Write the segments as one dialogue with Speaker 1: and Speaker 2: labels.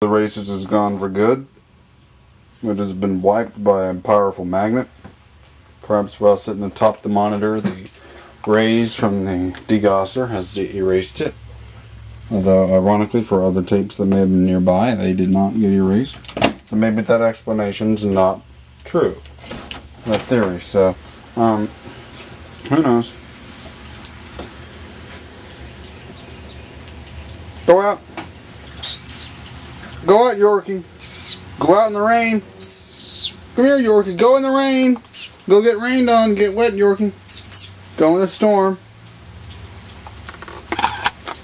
Speaker 1: The races is gone for good. It has been wiped by a powerful magnet. Perhaps while sitting atop the monitor, the rays from the degausser has erased it. Although, ironically, for other tapes that may have been nearby, they did not get erased. So maybe that explanation's not true. That theory. So, who knows? Go out. Go out, Yorkie. Go out in the rain. Come here, Yorkie. Go in the rain. Go get rained on. Get wet, Yorkie. Go in the storm.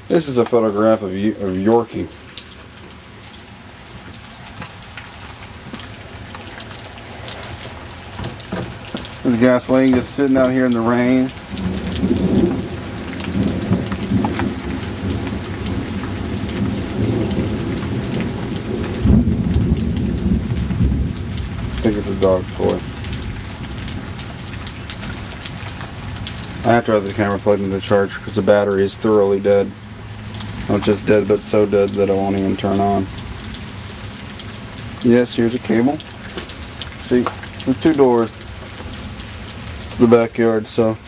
Speaker 1: This is a photograph of Yorkie. This gasoline just sitting out here in the rain. I think it's a dog toy. I have to have the camera plugged into the charger because the battery is thoroughly dead. Not just dead, but so dead that I won't even turn on. Yes, here's a cable. See, there's two doors to the backyard, so,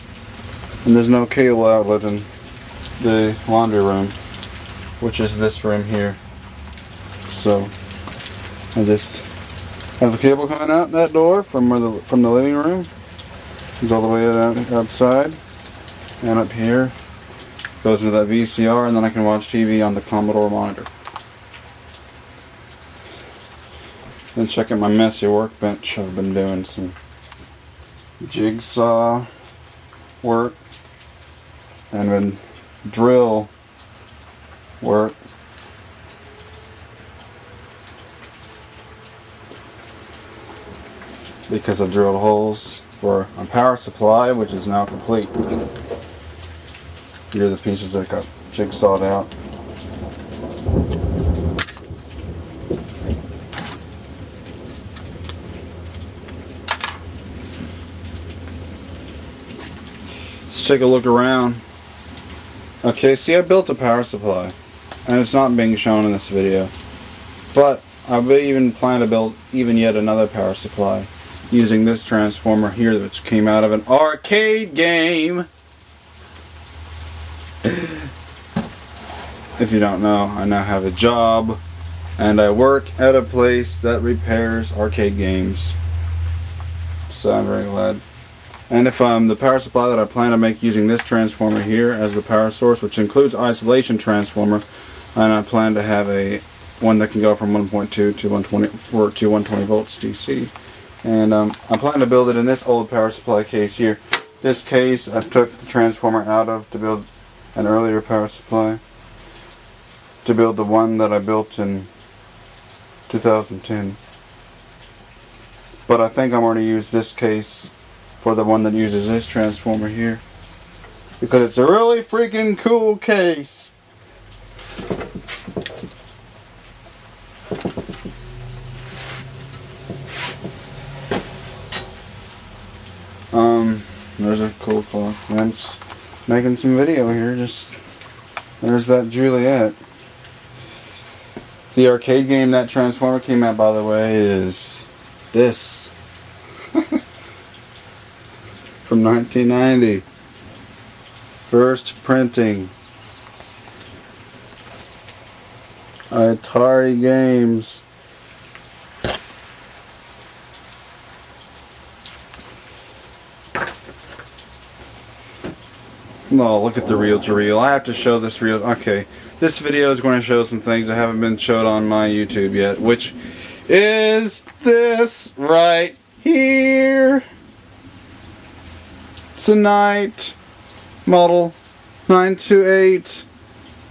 Speaker 1: and there's no cable outlet in the laundry room, which is this room here. So, I just have a cable coming out that door from the living room. Goes all the way outside and up here. Goes into that VCR, and then I can watch TV on the Commodore monitor. Then check out my messy workbench. I've been doing some jigsaw work and then drill work. Because I drilled holes for a power supply, which is now complete. Here are the pieces that got jigsawed out. Let's take a look around. Okay, see, I built a power supply, and it's not being shown in this video, but I even plan to build yet another power supply using this transformer here, which came out of an arcade game. If you don't know, I now have a job and I work at a place that repairs arcade games. So I'm very glad. And if the power supply that I plan to make using this transformer here as the power source, which includes isolation transformer, and I plan to have one that can go from 1.2 to 120 volts DC. And I plan to build it in this old power supply case here. This case I took the transformer out of to build an earlier power supply, to build the one that I built in 2010. But I think I'm going to use this case for the one that uses this transformer here, because it's a really freaking cool case. There's a cool clock. I'm making some video here. There's that Juliet. The arcade game that transformer came out, by the way, is this. From 1990. First printing. Atari Games. Oh, look at the reel-to-reel. I have to show this reel. Okay, this video is going to show some things that haven't been showed on my YouTube yet, which is this right here. Tonight, model 928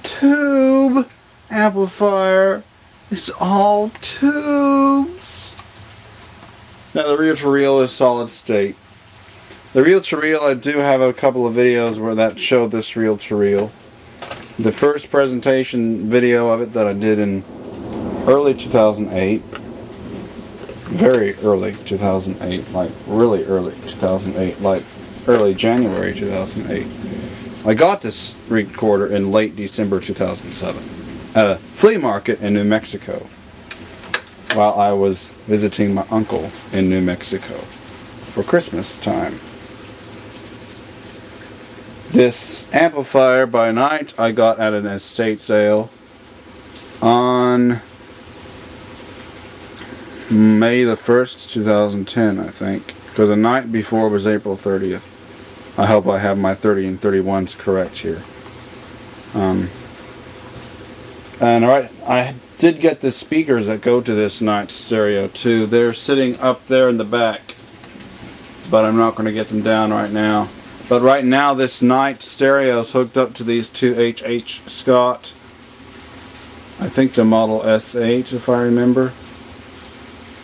Speaker 1: tube amplifier. It's all tubes. Now the reel-to-reel is solid state. The reel-to-reel, I do have a couple of videos where that showed this reel-to-reel. The first presentation video of it that I did in early 2008, very early 2008, like really early 2008, like early January 2008. I got this recorder in late December 2007 at a flea market in New Mexico. while I was visiting my uncle in New Mexico for Christmas time. This amplifier by night I got at an estate sale on May the 1st, 2010, I think. Because the night before was April 30th. I hope I have my 30 and 31s correct here. And alright, I did get the speakers that go to this night stereo too. They're sitting up there in the back. But I'm not going to get them down right now. But right now this night stereo is hooked up to these two H.H. Scott. I think the model SH, if I remember.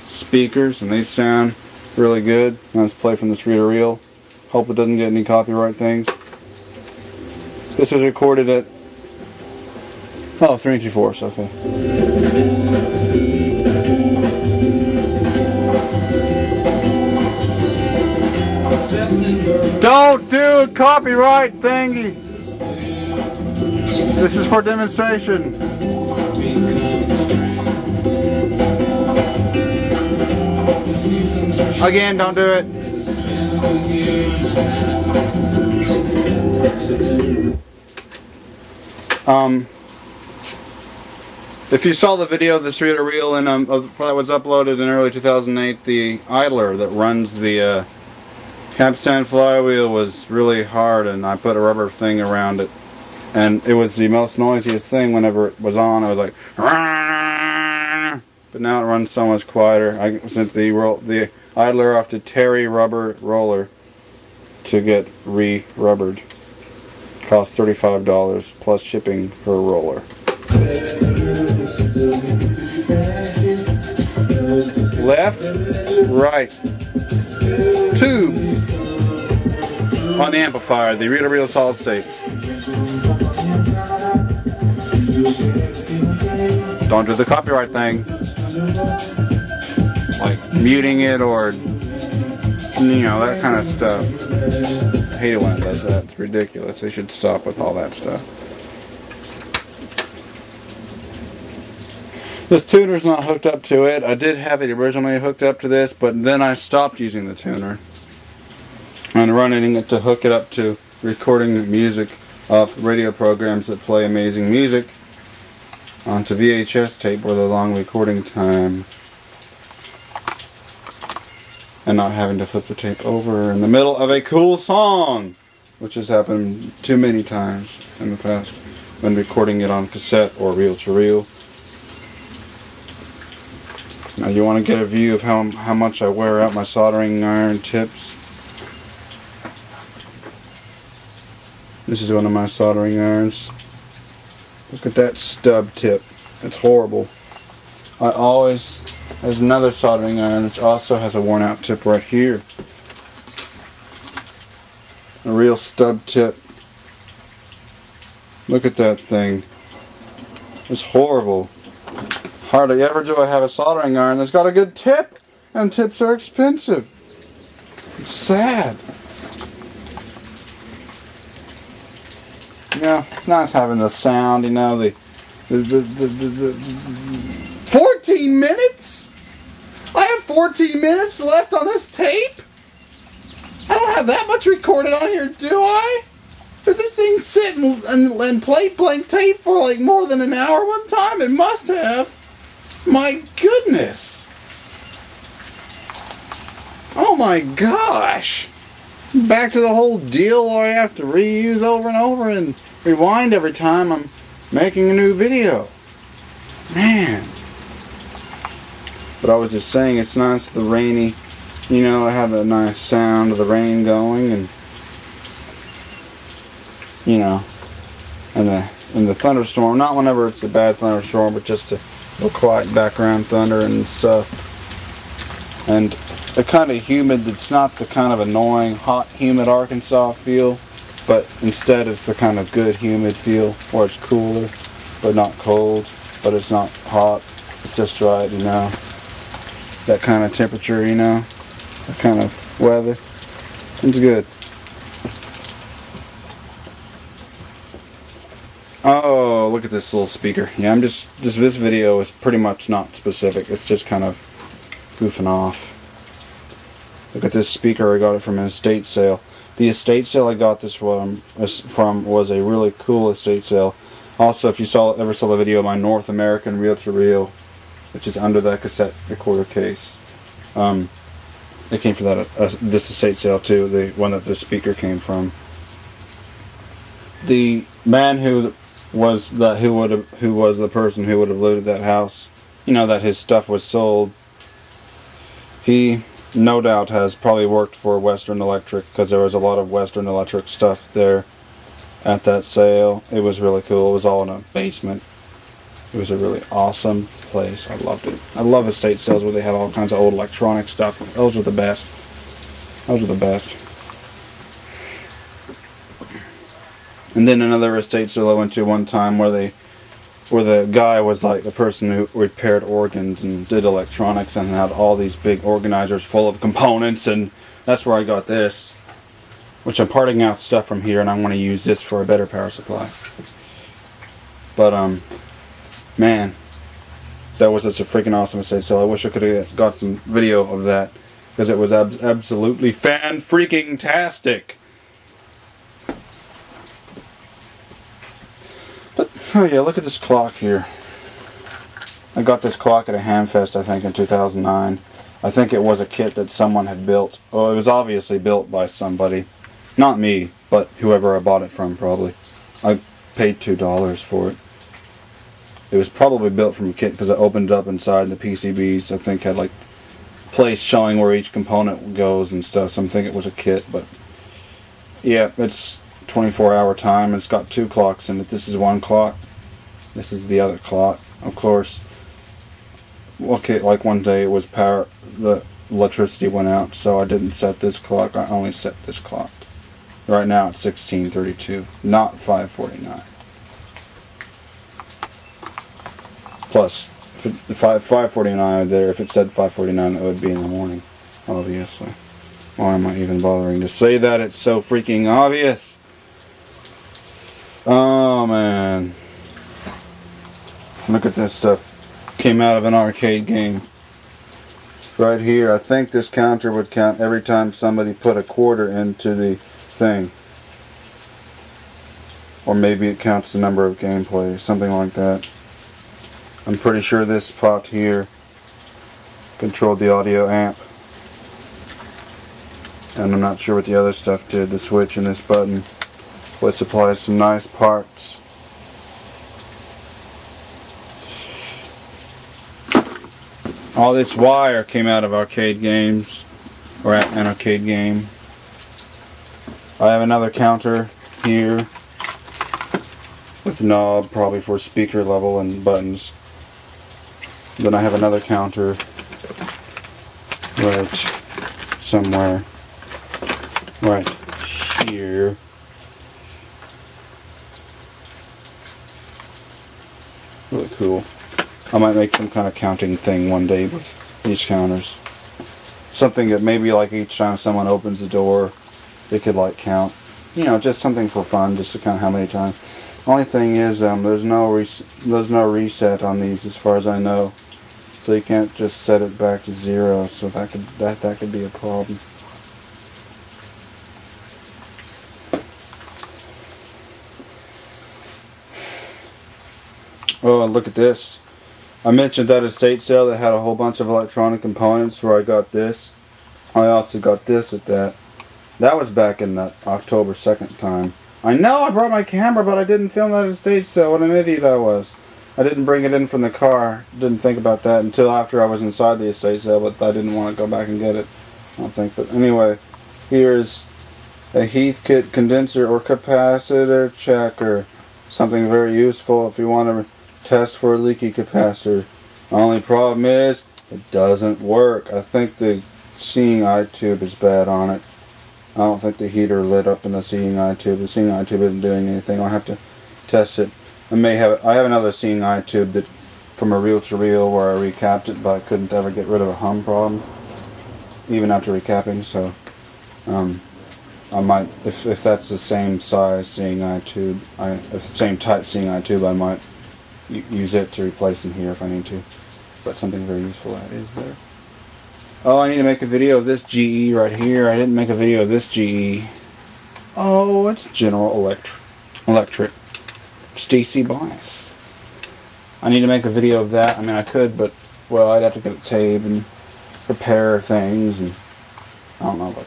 Speaker 1: Speakers, and they sound really good. Let's play from this reel-to-reel. Hope it doesn't get any copyright things. This was recorded at 3 3/4, okay. Don't do a copyright thingy. This is for demonstration. Again, don't do it. If you saw the video of this reel-to-reel and that was uploaded in early 2008, the idler that runs the capstan flywheel was really hard, and I put a rubber thing around it, and it was the most noisiest thing whenever it was on. I was like, Rah! But now it runs so much quieter. I sent the idler off to Terry Rubber Roller to get re-rubbered. Cost $35 plus shipping per roller. Left, right, tube on the amplifier, the reel-to-reel solid state. Don't do the copyright thing, like muting it or that kind of stuff. I hate it when it does that. It's ridiculous. They should stop with all that stuff. This tuner's not hooked up to it. I did have it originally hooked up to this, but then I stopped using the tuner and running it to hook it up to recording music of radio programs that play amazing music onto VHS tape with a long recording time, and not having to flip the tape over in the middle of a cool song, which has happened too many times in the past when recording it on cassette or reel-to-reel. Now you want to get a view of how much I wear out my soldering iron tips. This is one of my soldering irons. Look at that stub tip. It's horrible. There's another soldering iron which also has a worn out tip right here. A real stub tip. Look at that thing. It's horrible. Hardly ever do I have a soldering iron that's got a good tip, and tips are expensive. It's sad. Yeah, it's nice having the sound, the 14 minutes? I have 14 minutes left on this tape? I don't have that much recorded on here, do I? Did this thing sit and play blank tape for like more than an hour one time? It must have. My goodness. Oh my gosh. Back to the whole deal where I have to reuse over and over and rewind every time I'm making a new video. Man. But I was just saying, it's nice, the rainy, I have the nice sound of the rain going, and and the thunderstorm, not whenever it's a bad thunderstorm, but just a little quiet background thunder and stuff. And the kind of humid, it's not the kind of annoying, hot, humid Arkansas feel, but instead it's the kind of good, humid feel where it's cooler, but not cold, but it's not hot. It's just right, that kind of temperature, that kind of weather. It's good. Oh, look look at this little speaker. Yeah, this video is pretty much not specific. It's just kind of goofing off. Look at this speaker. I got it from an estate sale. The estate sale I got this from was a really cool estate sale. Also, if you ever saw the video of my North American reel-to-reel, which is under that cassette recorder case, it came from this estate sale too. The one that this speaker came from. The man who was the person who would have looted that house, that his stuff was sold. He no doubt has probably worked for Western Electric, because there was a lot of Western Electric stuff there at that sale. It was really cool. It was all in a basement. It was a really awesome place. I loved it. I love estate sales where they have all kinds of old electronic stuff. Those were the best. Those were the best. And then another estate sale I went to one time where the guy was like the person who repaired organs and did electronics and had all these big organizers full of components, and that's where I got this, which I'm parting out stuff from here, and I'm going to use this for a better power supply. But man, that was such a freaking awesome estate sale. I wish I could have got some video of that, because it was absolutely fan-freaking-tastic. Oh yeah, look at this clock here. I got this clock at a Hamfest, I think, in 2009. I think it was a kit that someone had built. Well, it was obviously built by somebody. Not me, but whoever I bought it from, probably. I paid $2 for it. It was probably built from a kit, because it opened up inside, and the PCBs, I think, had like place showing where each component goes and stuff, so I'm thinking it was a kit. But yeah, it's 24-hour time. It's got 2 clocks in it. This is one clock. This is the other clock. Of course, okay, like one day it was power, the electricity went out, so I didn't set this clock. I only set this clock. Right now it's 16:32, not 5:49. Plus, if 5:49 there, if it said 5:49, it would be in the morning, obviously. Why am I even bothering to say that? It's so freaking obvious. Oh man. Look at this stuff. Came out of an arcade game. Right here, I think this counter would count every time somebody put a quarter into the thing. Or maybe it counts the number of gameplays, something like that. I'm pretty sure this pot here controlled the audio amp. And I'm not sure what the other stuff did. The switch and this button. Would supply some nice parts. All this wire came out of arcade games, or at an arcade game. I have another counter here with a knob, probably for speaker level and buttons. Then I have another counter right somewhere right here. Really cool. I might make some kind of counting thing one day with these counters. Something that maybe like each time someone opens the door, they could like count. Just something for fun, just to count how many times. Only thing is, there's no reset on these as far as I know. So you can't just set it back to 0. So that could be a problem. Oh, look at this. I mentioned that estate sale that had a whole bunch of electronic components where I got this. I also got this at that. That was back in the October 2nd time. I know I brought my camera, but I didn't film that estate sale. What an idiot I was. I didn't bring it in from the car. Didn't think about that until after I was inside the estate sale, but I didn't want to go back and get it. I don't think. But anyway, here's a Heathkit condenser or capacitor checker. Something very useful if you want to test for a leaky capacitor. Only problem is it doesn't work. I think the seeing eye tube is bad on it. I don't think the heater lit up in the seeing eye tube. The seeing eye tube isn't doing anything. I'll have to test it. I have another seeing eye tube that from a reel-to-reel where I recapped it, but I couldn't ever get rid of a hum problem even after recapping. So I might, if that's the same size seeing eye tube, same type seeing eye tube, I might use it to replace them here if I need to. But something very useful that is there. Oh, I need to make a video of this GE right here. I didn't make a video of this GE. Oh, it's General Electric. It's DC bias. I need to make a video of that. I mean, I could, but, well, I'd have to get a tape and prepare things, and I don't know. But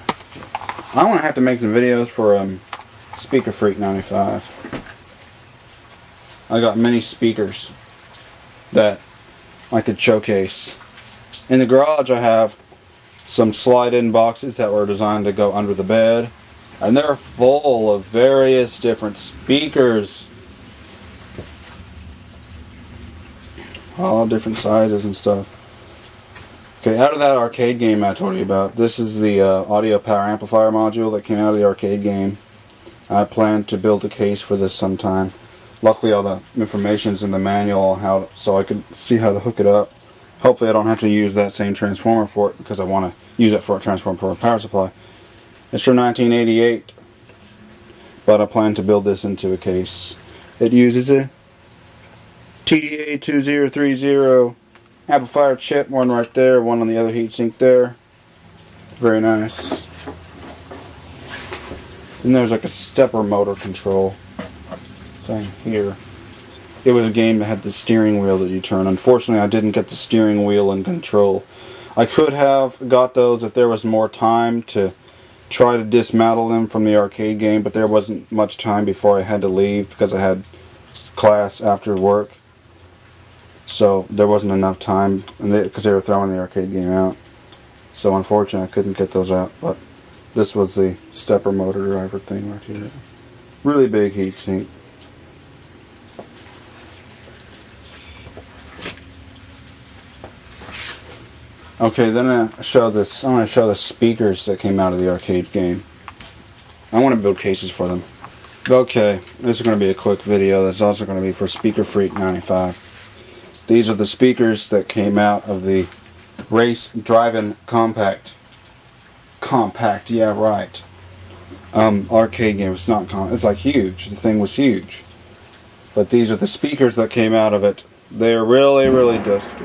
Speaker 1: I want to have to make some videos for Speaker Freak 95. I got many speakers that I could showcase. In the garage, I have some slide-in boxes that were designed to go under the bed, and they're full of various different speakers, all different sizes and stuff. Okay, out of that arcade game I told you about, this is the audio power amplifier module that came out of the arcade game. I plan to build a case for this sometime. Luckily, all the information's in the manual on how, so I can see how to hook it up. Hopefully I don't have to use that same transformer for it, because I want to use it for a transformer for a power supply. It's from 1988, but I plan to build this into a case. It uses a TDA2030 amplifier chip, one right there, one on the other heatsink there. Very nice. Then there's like a stepper motor control thing here. It was a game that had the steering wheel that you turn. Unfortunately, I didn't get the steering wheel and control. I could have got those if there was more time to try to dismantle them from the arcade game, but there wasn't much time before I had to leave because I had class after work. So there wasn't enough time, and because they were throwing the arcade game out. So unfortunately, I couldn't get those out. But this was the stepper motor driver thing right here. Really big heatsink. Okay, then I want to show the speakers that came out of the arcade game. I want to build cases for them. Okay, this is going to be a quick video. That's also going to be for Speaker Freak 95. These are the speakers that came out of the Race Drive-In Compact. Compact, yeah, right. Arcade game. It's not it's like huge. The thing was huge. But these are the speakers that came out of it. They're really, really dusty.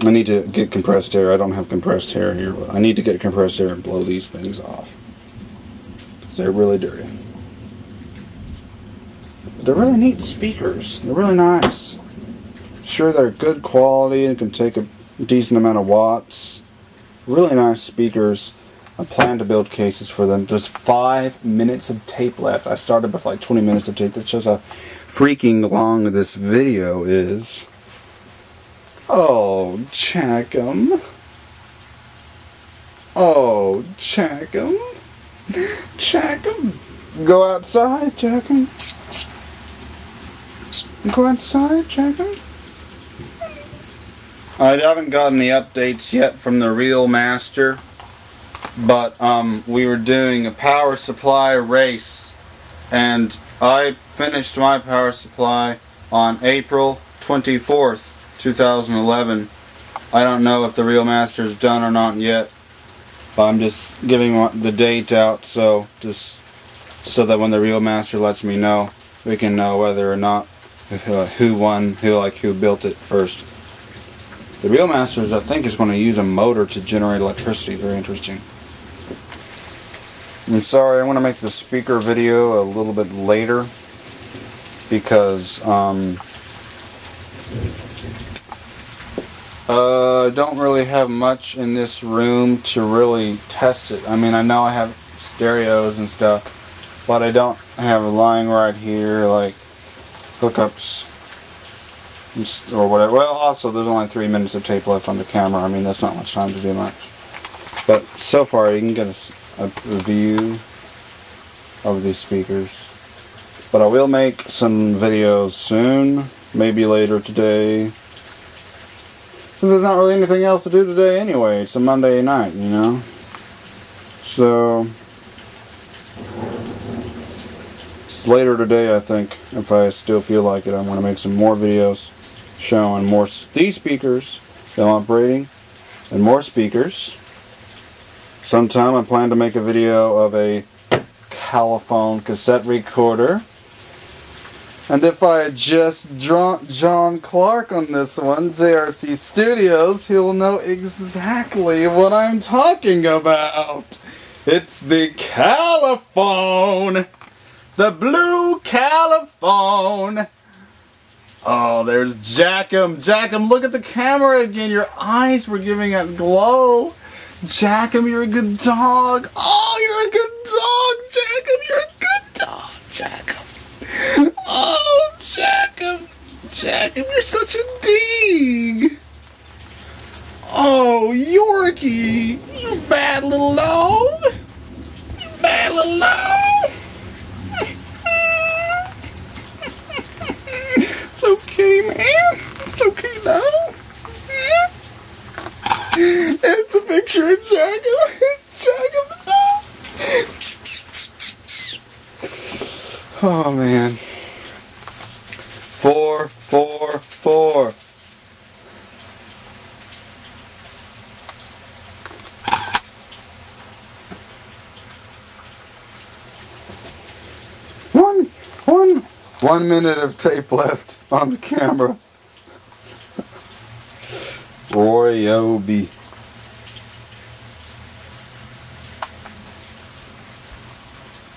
Speaker 1: I need to get compressed air. I don't have compressed air here, but I need to get compressed air and blow these things off. Because they're really dirty. But they're really neat speakers. They're really nice. Sure, they're good quality and can take a decent amount of watts. Really nice speakers. I plan to build cases for them. There's 5 minutes of tape left. I started with like 20 minutes of tape. That shows how freaking long this video is. Oh, check 'em. Oh, check 'em. Check 'em. Go outside, check 'em. Go outside, check 'em. I haven't gotten the updates yet from the Real Master, but we were doing a power supply race, and I finished my power supply on April 24th. 2011. I don't know if the Real Master is done or not yet, but I'm just giving the date out so so that when the Real Master lets me know, we can know whether or not who won, who built it first. The Real Master, I think, is going to use a motor to generate electricity. Very interesting. I'm sorry, I want to make the speaker video a little bit later because I don't really have much in this room to really test it. I mean, I know I have stereos and stuff, but I don't have a line right here like hookups or whatever. Well, also there's only 3 minutes of tape left on the camera. I mean, that's not much time to do much. But so far you can get a view of these speakers. But I will make some videos soon, maybe later today. So there's not really anything else to do today anyway. It's a Monday night, you know. So it's later today, I think, if I still feel like it. I'm going to make some more videos showing more these speakers that I'm operating and more speakers. Sometime I plan to make a video of a Caliphone cassette recorder. And if I had just drawn John Clark on this one, JRC Studios, he'll know exactly what I'm talking about. It's the Caliphone! The blue Caliphone! Oh, there's Jackum. Jackum, look at the camera again. Your eyes were giving a glow. Jackum, you're a good dog. Oh, you're a good dog, Jackum. You're a good dog, Jackum. Oh, Jackum. Jackum, you're such a dig. Oh, Yorkie. You bad little dog. You bad little dog. It's okay, man. It's okay now. It's a picture of Jackum. Jackum the dog. Oh, man. 4, 4, 4. One minute of tape left on the camera. Roy Obi.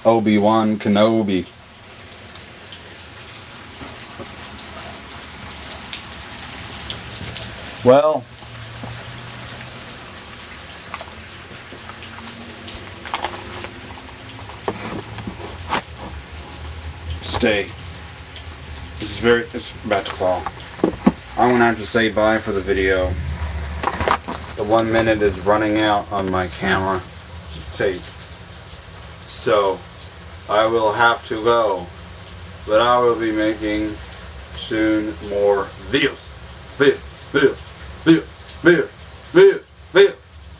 Speaker 1: Obi-Wan Kenobi. Well, stay. It's about to fall. I'm gonna have to say bye for the video. The 1 minute is running out on my camera tape. So I will have to go. But I will be making soon more videos. Videos.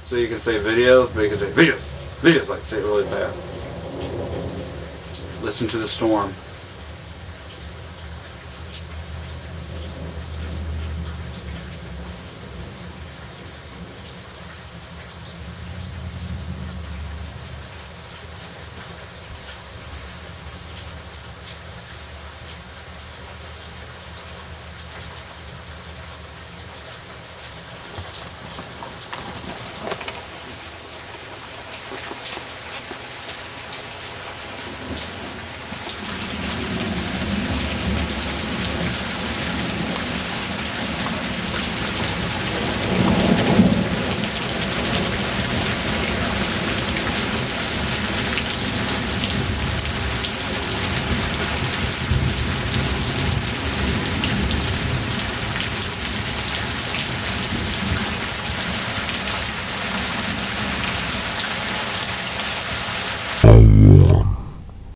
Speaker 1: So you can say videos, but you can say videos. Like say it really fast. Listen to the storm.